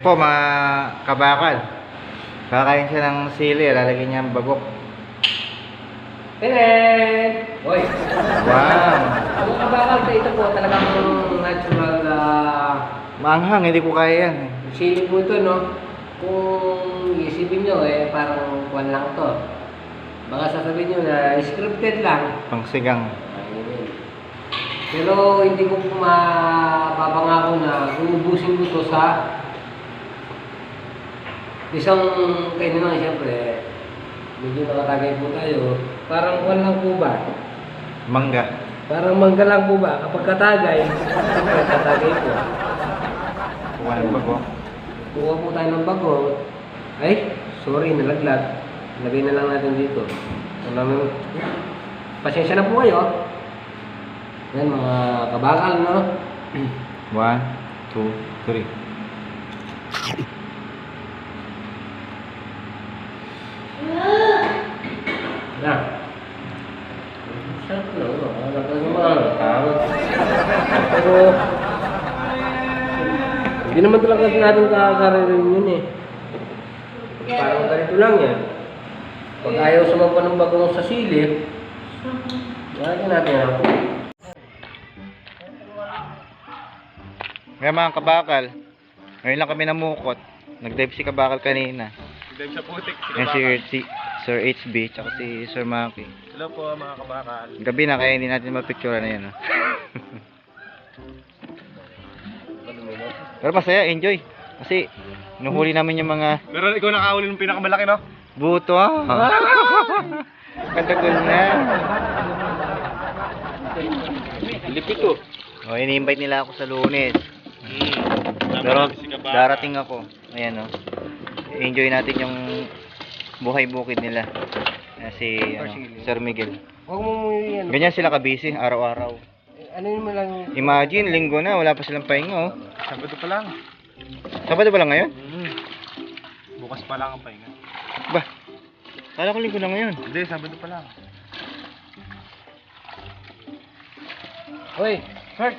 Po mga kabakal, kakain siya ng sili, lalagyan niya ang bagok. Tenen! Hoy! Wow! Ang kabakal sa ito po talagang natural Maanghang, hindi ko kaya yan. sili po ito, no? Kung isipin nyo, parang kwan lang to. Baka sasabihin nyo na scripted lang. Pangsigang. Ayun. Pero hindi ko po mapapangako na uubusin ko to sa isang kainan. Siyempre, medyo nakatagay po tayo. Parang kwan lang po ba? Mangga. Parang mangga lang po ba? Kapag katagay, siyempre katagay po. Kuha ng bagok. Kuha po tayo ng bago. Ay, sorry, nalaglag. Lagay na lang natin dito. Pasensya na po kayo. Yan mga kabakal, no? 1, 2, 3. Na. Sarap na, no? Nalaglag naman. Pero, hindi naman talaga natin kakararin yun eh. Parang ganito lang yan. Pag ayaw sumampa ng bagong sa sili, lagyan natin ako. Kaya mga kabakal, ngayon lang kami namukot. Nag-dive si kabakal kanina. Dive sa putik, Yan si Sir HB, tsaka si Sir Maki. Hello po mga kabakal. Gabi na kaya hindi natin mapicture na yan. Pero masaya, enjoy. Kasi nuhuli namin yung mga Pero ikaw nakahuli ng pinakamalaki, no? buto. Katagal na. Lipit to. O, ini-invite nila ako sa Lunes. Pero darating ako. Ayan o. Enjoy natin yung buhay bukid nila. Si Sir Miguel. Huwag mo yan. Ganyan sila ka-busy, araw-araw. Ano yun mo lang? Imagine, linggo na, wala pa silang pahinga oh. Sabado pa lang. Sabado ba lang ngayon? Bukas pa lang ang pahinga. Ba? Kala ko linggo na ngayon. Hindi, sabado pa lang. Hoy, Kurt,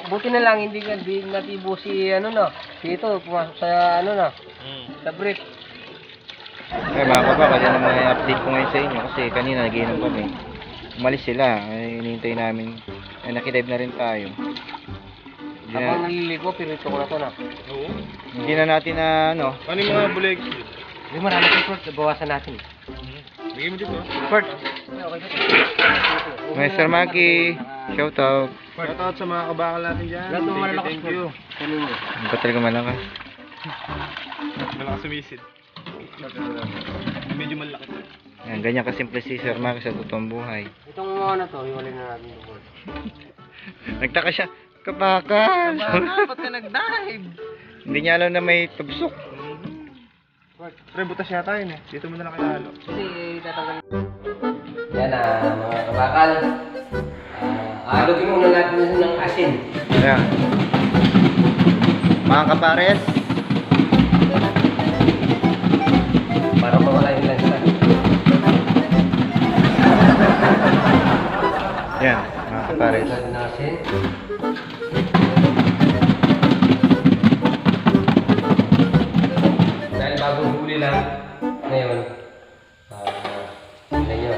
buti na lang hindi natibo si ano no. Si ito, pumasok sa ano no. Sa brief. Eh mga kabakal, yan ang mga update ko ngayon sa inyo. Kasi kanina nagiinom kami. Umalis sila, ay hinihintay namin. Ay nakidive na rin tayo. Habang naliligo, pirito ko na to na. Oo. Hindi na natin na ano. Ano yung mga buleg? Hindi marami ko, Kurt. Bawasan natin. Bigay mo dito. Kurt, may Sir Maki, shout out. Shoutout sa mga kabakal natin dyan. Lahat ng malalakas, Thank you. Kunin mo. Ang batal ka malakas. Malakas sumisid. Medyo malaki. Yan, ganyan kasimple si Sir Maki sa totoong buhay. Itong ano to, iwalay na natin ito. Nagtaka siya, kabakal. Ba't ka nag-dive? Hindi niya alam na may tubsok. Pre, butas yata yun eh. Dito mo na lang kinahalo. Kasi tatanggal. Yan mga kabakal. Alugin muna natin ng asin. Ayan. Mga kapares, Para mawala yung lansa. yan, mga kapares. Natin ng asin. Dahil bagong huli lang ngayon. Tingnan nyo.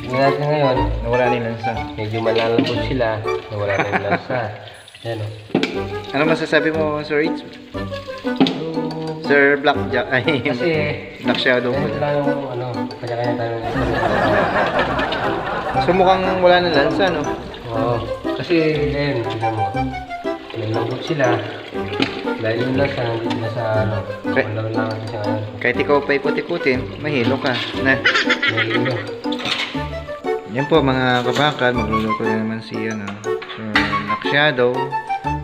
Tingnan natin ngayon. Nawala na yung lansa. Medyo malalambot sila. Nawala na yung lansa. Yan o. Ano masasabi mo, Sir H? Sir Blackjack, ay, Kasi, Black Shadow. ganito lang yung ano, kanya-kanya tayo. So mukhang wala na lansa, no? Oo. Kasi, ngayon, tignan mo. Nalambot sila. Dahil yung lansa, hindi sila sa ano. Okay. Wala lang natin siya ngayon. Kahit ikaw pa ikot-ikutin, mahilo ka. Na. Nalilo. Yan po mga kabakal, magluluto na naman si ano, Sir Black Shadow.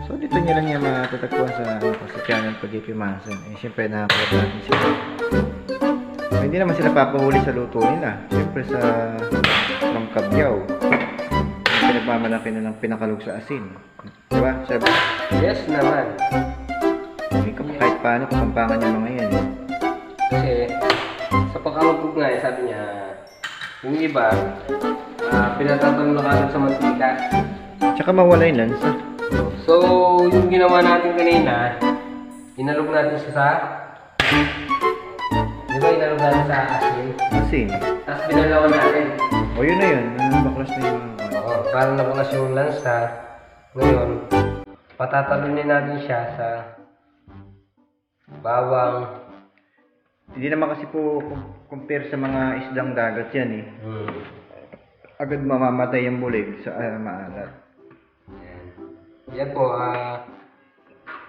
So dito nyo lang yan matatagpuan sa, sa channel Pag-ipi Masan. Eh syempre nakakalap natin sila. So, hindi naman sila papahuli sa luto nila. Syempre sa Pangkabyaw. Pinagmamalaki na ng pinakalog sa asin. Diba? Sabi, Yes naman. kahit paano kasampangan yung mga yan. Kasi, sa pagkalugog nga, sabi niya, yung iba, pinatatang na kagad sa mantika. Tsaka mawala yung lansa. So, yung ginawa natin kanina, inalog natin siya sa... Di ba inalog natin sa asin? Asin. Tapos binalawan natin. O yun na yun. Baklas na yung mga... Oo, para nabukas yung lansa. Ngayon, patatalunin natin siya sa bawang. Hindi naman kasi po compare sa mga isdang dagat yan eh. Agad mamamatay yung bulig sa maalat. Yan po,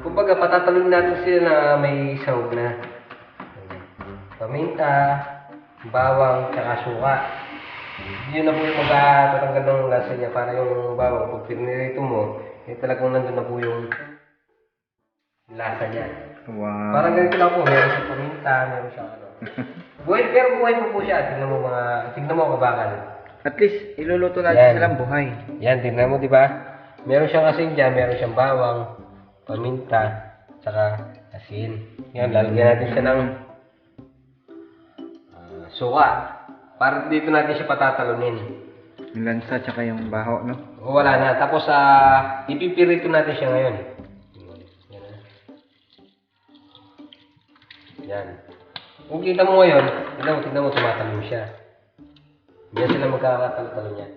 kumbaga patatalon natin sila na may sahog na. Paminta, bawang, tsaka suka. Yun na po yung magtatanggal ng lasa niya para yung bawang, pag pinirito mo, talagang nandun na po yung lasa niya. Wow. Parang ganito lang po, meron siyang paminta, meron siyang ano. Buhay, pero buhay po siya. Tingnan mo kabakal. At least, iluluto natin Yan. silang buhay. Yan, tingnan mo, di ba? Meron siyang asin dyan, meron siyang bawang, paminta, tsaka asin. Yan, lalagyan natin siya ng suka. Para dito natin siya patatalunin. Yung lansa tsaka yung baho, no? O, wala na. Tapos, ipipirito natin siya ngayon. Yan. Kung kita mo ngayon, tignan mo, tumatalon siya. Yan sila magkakatalon niya.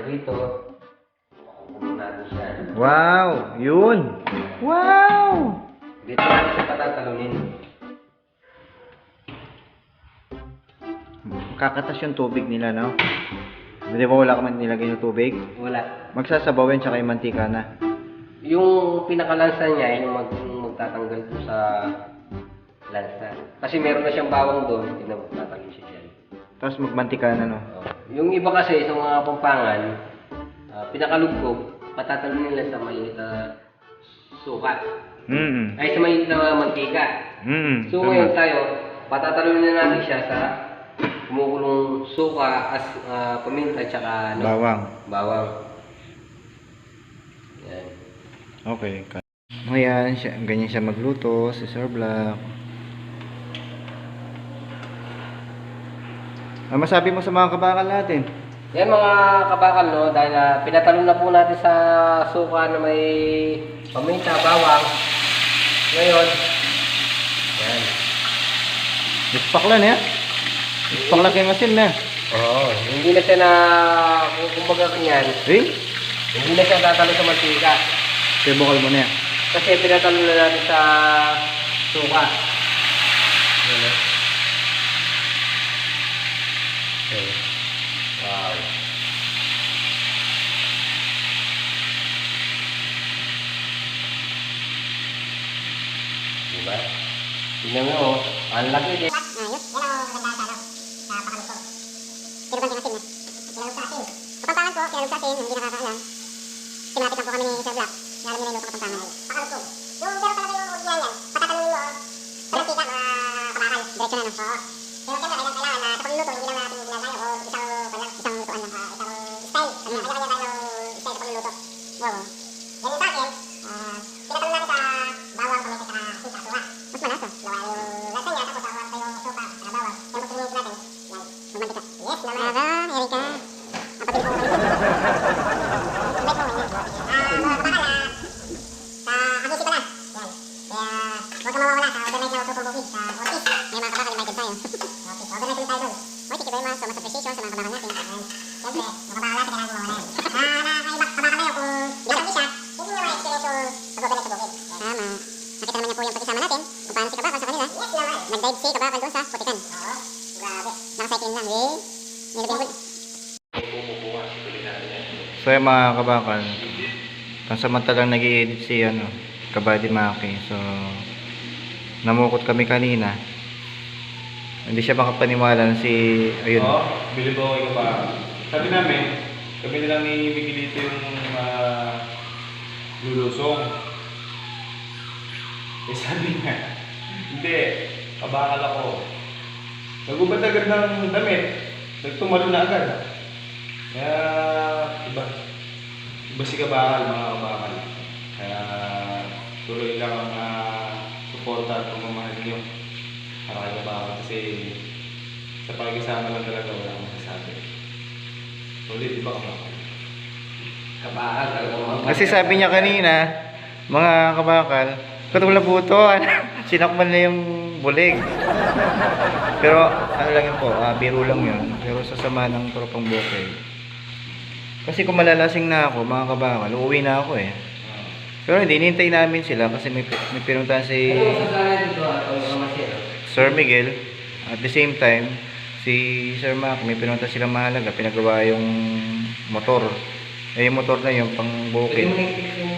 Dito, kukunin natin siya. Wow! Yun! Wow! Dito natin siya patatalunin. Kakatas yung tubig nila, no? Di ba wala ka man nilagay yung tubig? Wala. Magsasabaw yan tsaka yung mantika na. Yung pinakalansa niya, yung magtatanggal po sa lansa. Kasi meron na siyang bawang doon, hindi na magtatalon siya dyan. Tapos magmantika na, no? Yung iba kasi sa mga pampangan, pinakalugkog, patatalon nila sa mainit na suka. Ay, sa mainit na mantika. So ngayon tayo, patatalon na natin siya sa kumukulong suka, paminta, tsaka ano? Bawang. Yan. Okay. Ngayon, ganyan siya magluto si Sir Black. Ano masabi mo sa mga kabakal natin? Yan mga kabakal, no, dahil pinatalon na po natin sa suka na may paminta, bawang. Ngayon, yan. Ispaklan eh. Ispaklan kayo masin na. Oo, hindi na siya na, kumbaga kanyan, Eh? hindi na siya tatalo sa mantika. Kaya bukal mo na yan. Kasi pinatalon na natin sa suka. Yan, eh. Okay. Wow. Diba? Tingnan mo, oh. Ang laki din. Ayos, yan ang maganda sa pakalukog. Pero bang asin na? Kinalog sa asin. Kapampangan po, kinalog sa asin, hindi nakakaalam. Sinapit lang po kami ni Sir Black. Alam niyo na yung luto kapampangan. Pakalukog. Yung pero talaga yung original yan. Patatalunin mo, sa mantika, mga kabakal. Diretso na, no? Oo. Pero siyempre, kailangan na sa pagluluto, hindi lang natin ginagawa o isang lutuan lang, isang style. Kanya-kanya tayo style sa pagluluto. Oo. Yan yung sa akin, pinatalon natin sa bawang, paminta, saka asin, saka suka. Mas malasa. Gawa yung lasa niya, tapos ako yung suka, saka bawang. Yan, pag natin, yan, magmantika. Yes, naman. Erika. Ang patuloy ko naman. Sabay ko ngayon. Mga kabakal sa agusito na. Yan. Kaya, huwag ka mawawala sa overnight na Autopo Bukid sa Ortiz. May mga kabakal invited tayo. Okay, overnight ulit tayo doon. Oy, thank you very much. So much appreciation sa mga kabakal natin. Yan. Siyempre, mga kabakal natin, kailangan mawawala yan. Nakakaibak kabakal na yun kung bilang isa, hindi nyo ma-experience yung pag-overnight sa Bukid. Tama. Nakita naman niya po yung pag-isama natin kung paano si kabakal sa kanila. Yes naman. Nag-dive si kabakal doon sa Putikan. Oo. Grabe. Nakacycling lang. Eh. Nilabing So yung mga kabakal, pansamantalang nag-i-edit si Kabady Maki. So, namukot kami kanina. Hindi siya makapaniwala na si, ayun. Oo, bilib ako kayo pa. Sabi namin, kami nilang ni Miguelito yung lulusong. Eh sabi niya, hindi, kabakal ako. Nagubad agad ng damit, nagtumalo na agad. Kaya, iba si kabakal, mga kabakal. Kaya, tuloy lang ang suporta at pagmamahal niyo para kay kabakal kasi sa pakikisama lang talaga wala akong masasabi. Solid, di ba kabakal? Kabakal talagang mga Kasi sabi niya kanina, mga kabakal, katulad buto, sinakman na yung bulig. Pero ano lang yun po, biro lang yun. Pero sasama ng tropang bukid. Kasi kung malalasing na ako, mga kabakal, uuwi na ako eh. Pero hindi, hinintay namin sila kasi may pinuntahan si Ano masasana dito ang masir? Sir Miguel. At the same time, si Sir Mac, may pinuntahan silang mahalaga. Pinagawa yung motor. Eh, yung motor na yun, pang bukid.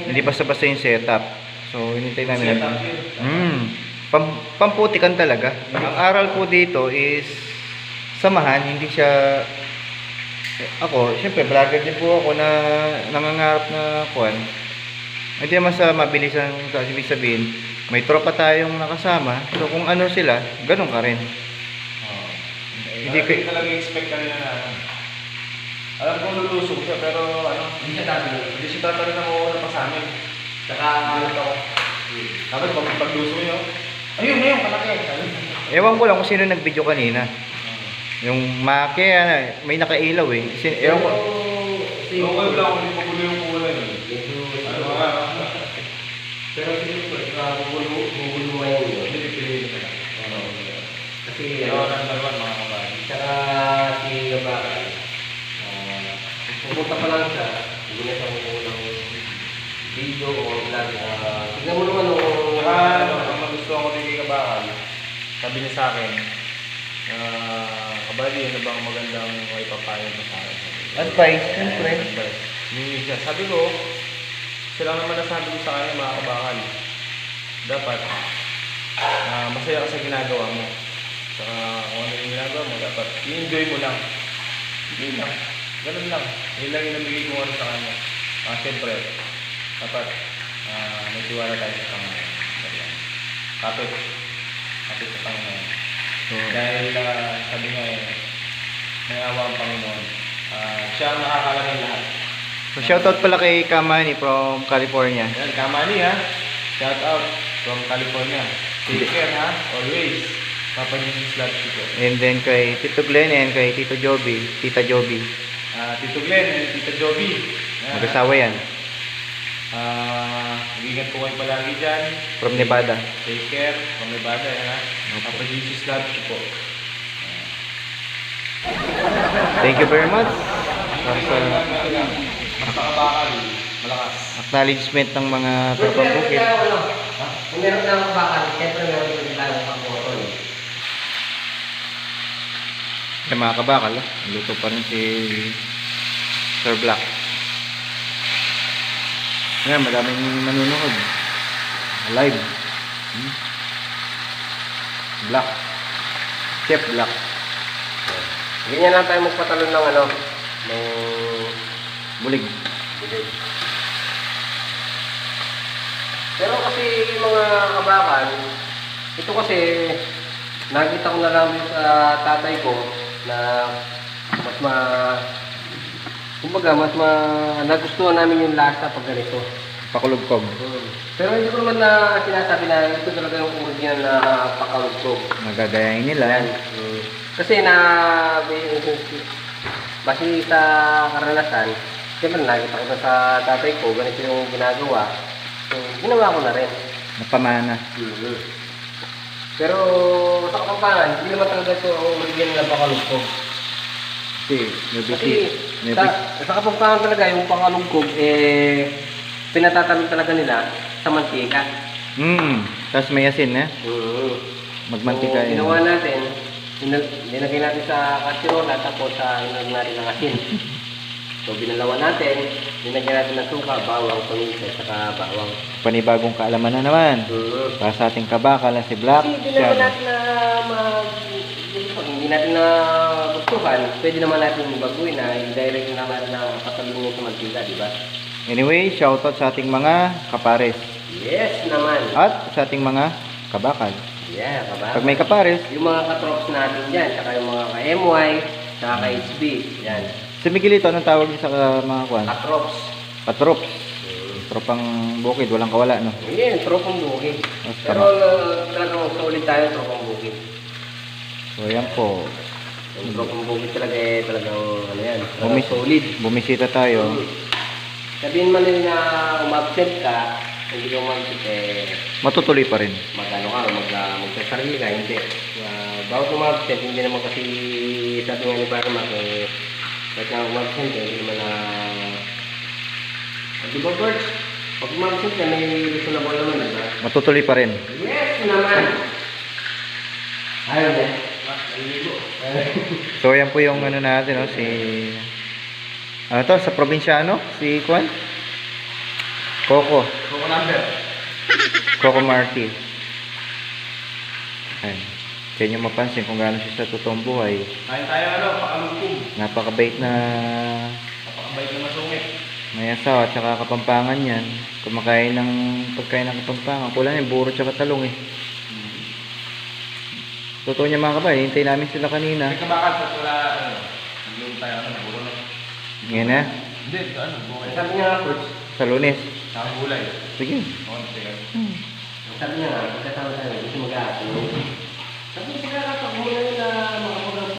Hindi basta-basta yung setup. So, hinintay namin. Setup yun. Pamputikan talaga. Ang aral po dito is samahan, hindi siya... Ako, syempre, vlogger din po ako na nangangarap na kuwan. Hindi naman sa mabilisan kasi ibig sabihin, may tropa tayong nakasama. So kung ano sila, ganun ka rin. Hindi talaga expect kanila na alam ko lulusog siya pero Hindi siya tabi. hindi siya tatalon na mawawala pa sa amin. Tsaka Tapos pagluso nyo, ayun, kalaki. Ewan ko lang kung sino nag-video kanina. Yung Make, may nakailaw eh. Ewan ko. Yung kayo lang, hindi pa gulo yung kulay. Ano nga? Pero siguro gugulo ngayon yun. Hindi pipiliin ka lang. Kasi Pero number 1 mga kabayan. tsaka si Kabakal, pupunta pa lang siya, hindi na siya ng video o vlog. Tignan mo naman Saka ang magustuhan ko din kay Kabakal, sabi niya sa akin, kabali, ano bang magandang may papayo mo sa akin? Advice, siyempre. Hindi siya. Sabi ko, sila naman nasabi ko sa kanya mga kabakal. Dapat, masaya ka sa ginagawa mo. Saka kung ano yung ginagawa mo, dapat i-enjoy mo lang. Yun lang. Ganun lang. Yun lang yung nabigay ko ano sa kanya. Siyempre, dapat may tiwala tayo sa Panginoon. Kapit. Kapit sa Panginoon. So, Dahil sabi nga may awa ang Panginoon. Siya ang nakakala ng lahat. so shoutout pala kay Kamani from California. Yan, Kamani ha. Shout out from California. Take care ha. Always. Papa Jesus loves you po. And then kay Tito Glenn and kay Tito Joby, Tita Joby. Tito Glenn and Tita Joby. Yan, ha. Mag-asawa yan. Mag-ingat po kayo palagi dyan. From Nevada. Take care. From Nevada. Yan ha. Papa Jesus loves you po. Thank you very much. Para sa Basta kabakal. Malakas. acknowledgement ng mga tropang bukid. Kung meron na akong bakal, siyempre meron din tayo pang-motor. Kaya mga kabakal, luto pa rin si Sir Black. Ayan, madaming manunood. Live. Black. Chef Black. Ganyan lang tayo magpatalon ng ng Bulig. bulig. Pero kasi yung mga kabakal, ito kasi nakita ko na lang sa tatay ko na nagustuhan namin yung lasa pag ganito. Pakulugkog. Pero hindi ko naman na sinasabi na ito talaga yung original na pakalugkog. Magagayain nila. Kasi base sa karanasan, siyempre nakita ko na sa tatay ko, ganito yung ginagawa. So, ginawa ko na rin. Napamana. Pero sa Kapampangan, hindi naman talaga ito ang original na pakalugkog. Kasi, Kasi sa Kapampangan talaga, yung pakalugkog, pinatatalon talaga nila sa mantika. Tapos may asin na. Magmantika So, yun. ginawa natin, nilagay natin sa kasirola, tapos inag natin ng asin. So, binalawan natin, nilagyan natin ng suka, bawang, paminta, saka bawang. Panibagong kaalaman na naman. Para sa ating kabakal na si Black. Kasi hindi naman natin na pag hindi natin na gustuhan, pwede naman natin baguhin na i-direct naman natin na patalong sa mantika, di ba? Anyway, shoutout sa ating mga kapares. Yes naman. At sa ating mga kabakal. Yeah, kabakal. Pag may kapares, Yung mga katrops natin dyan, saka yung mga ka-MY, saka ka-HB, yan. si Miguelito, anong tawag niya sa mga kwan? Katrops. Patrops. Tropang bukid, walang kawala, no? Hindi, tropang bukid. Mas Pero talagang solid tayo, tropang bukid. So, yan po. Yung tropang bukid talaga talagang ano yan, talagang Bumis- solid. Bumisita tayo. Sabihin man nila na umabsent ka, hindi ka umabsent Matutuloy pa rin. magano ka, magsasarili ka, hindi. Bawat umabsent, hindi naman kasi sabi nga ni Barmak kahit na umabsent hindi naman di ba Bert? Pag umabsent ka, may reasonable naman, diba? Matutuloy pa rin. Yes naman! Ayaw na. So, yan po yung ano natin, no? Si... Ano to? Sa probinsyano? Si Kwan? Coco. Coco number. Coco Martin. Ayan. Kaya nyo mapansin kung gaano siya sa totoong buhay. Kain tayo pakalugkog. Napakabait na Napakabait na masungit. may asawa at saka kapampangan yan. Kumakain ng pagkain ng kapampangan. Kulang yung buro tsaka talong eh. Totoo niya mga kabay. Hintay namin sila kanina. May kabakal sa wala, nagluto tayo, buro na. Ngayon na. Hindi, buhay. Sabi niya nga, Coach, Sa Lunes. Saka gulay. Sige. Konti. sabi niya nga, pagkatapos tayo, gusto mag-aapin.